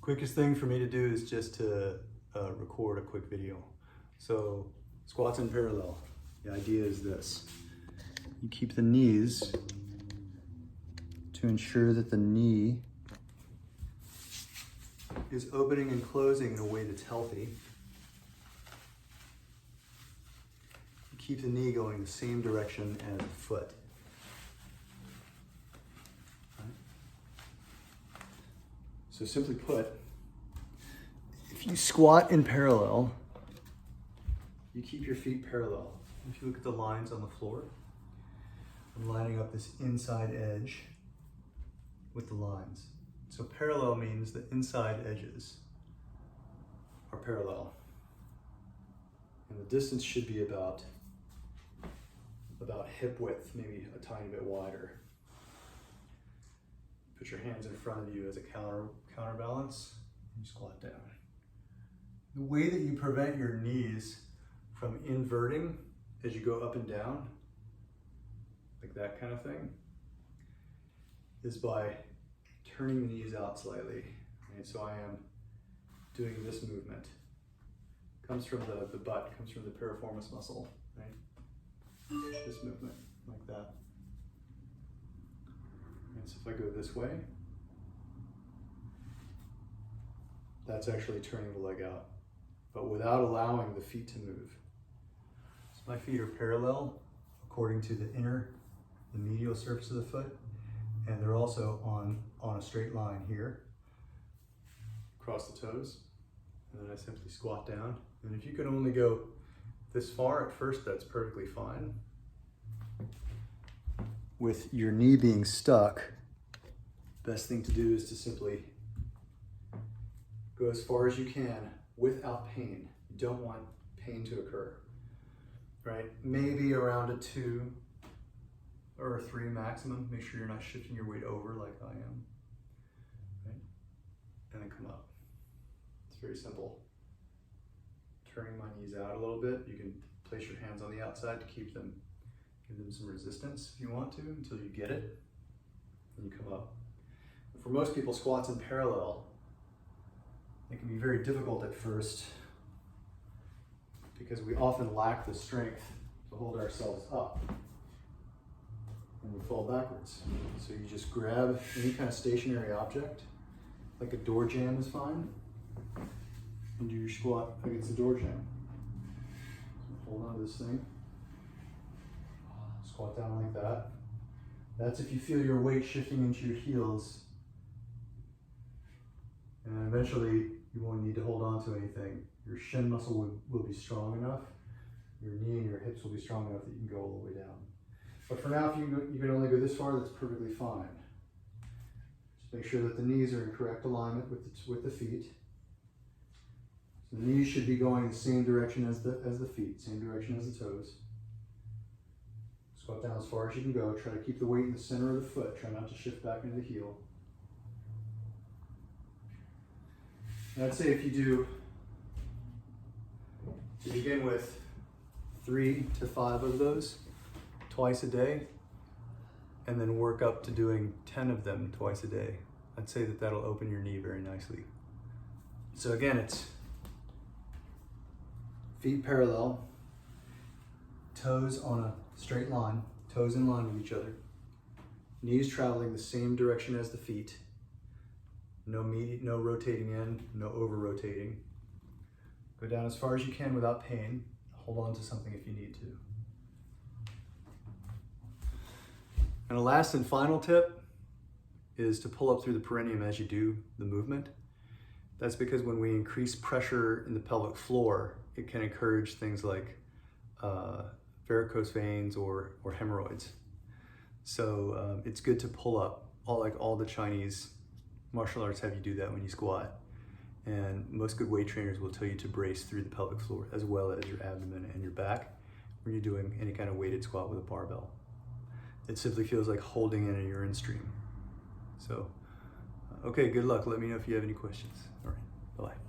Quickest thing for me to do is just to record a quick video. So squats in parallel. The idea is this. You keep the knees to ensure that the knee is opening and closing in a way that's healthy. You keep the knee going the same direction as the foot. So simply put, if you squat in parallel, you keep your feet parallel. If you look at the lines on the floor, I'm lining up this inside edge with the lines. So parallel means the inside edges are parallel. And the distance should be about hip width, maybe a tiny bit wider. Put your hands in front of you as a counterbalance, and you squat down. The way that you prevent your knees from inverting as you go up and down, like that kind of thing, is by turning the knees out slightly. Right? So I am doing this movement. Comes from the butt, comes from the piriformis muscle, right? This movement, like that. And so if I go this way, that's actually turning the leg out, but without allowing the feet to move. So my feet are parallel according to the medial surface of the foot, and they're also on a straight line here, across the toes. And then I simply squat down. And if you can only go this far at first, that's perfectly fine. With your knee being stuck, best thing to do is to simply go as far as you can without pain. You don't want pain to occur, right? Maybe around a 2 or a 3 maximum. Make sure you're not shifting your weight over like I am, right? And then come up. It's very simple. Turning my knees out a little bit. You can place your hands on the outside to give them some resistance if you want to until you get it, and you come up. For most people, squats in parallel, it can be very difficult at first because we often lack the strength to hold ourselves up and we fall backwards. So you just grab any kind of stationary object, like a door jamb is fine, and do your squat against the door jamb. So hold on to this thing, squat down like that. That's if you feel your weight shifting into your heels. And eventually, you won't need to hold on to anything. Your shin muscle will be strong enough. Your knee and your hips will be strong enough that you can go all the way down. But for now, if you can only go this far, that's perfectly fine. Just make sure that the knees are in correct alignment with the feet. So the knees should be going the same direction as the feet, same direction as the toes. Squat down as far as you can go. Try to keep the weight in the center of the foot. Try not to shift back into the heel. And I'd say if you begin with 3 to 5 of those twice a day, and then work up to doing 10 of them twice a day, I'd say that that'll open your knee very nicely. So again, it's feet parallel, toes on a straight line, toes in line with each other, knees traveling the same direction as the feet. No rotating in, no over rotating. Go down as far as you can without pain. Hold on to something if you need to. And a last and final tip is to pull up through the perineum as you do the movement. That's because when we increase pressure in the pelvic floor, it can encourage things like varicose veins or hemorrhoids. So it's good to pull up. All the Chinese martial arts have you do that when you squat. And most good weight trainers will tell you to brace through the pelvic floor as well as your abdomen and your back when you're doing any kind of weighted squat with a barbell. It simply feels like holding in a urine stream. So, okay, good luck. Let me know if you have any questions. All right, bye-bye.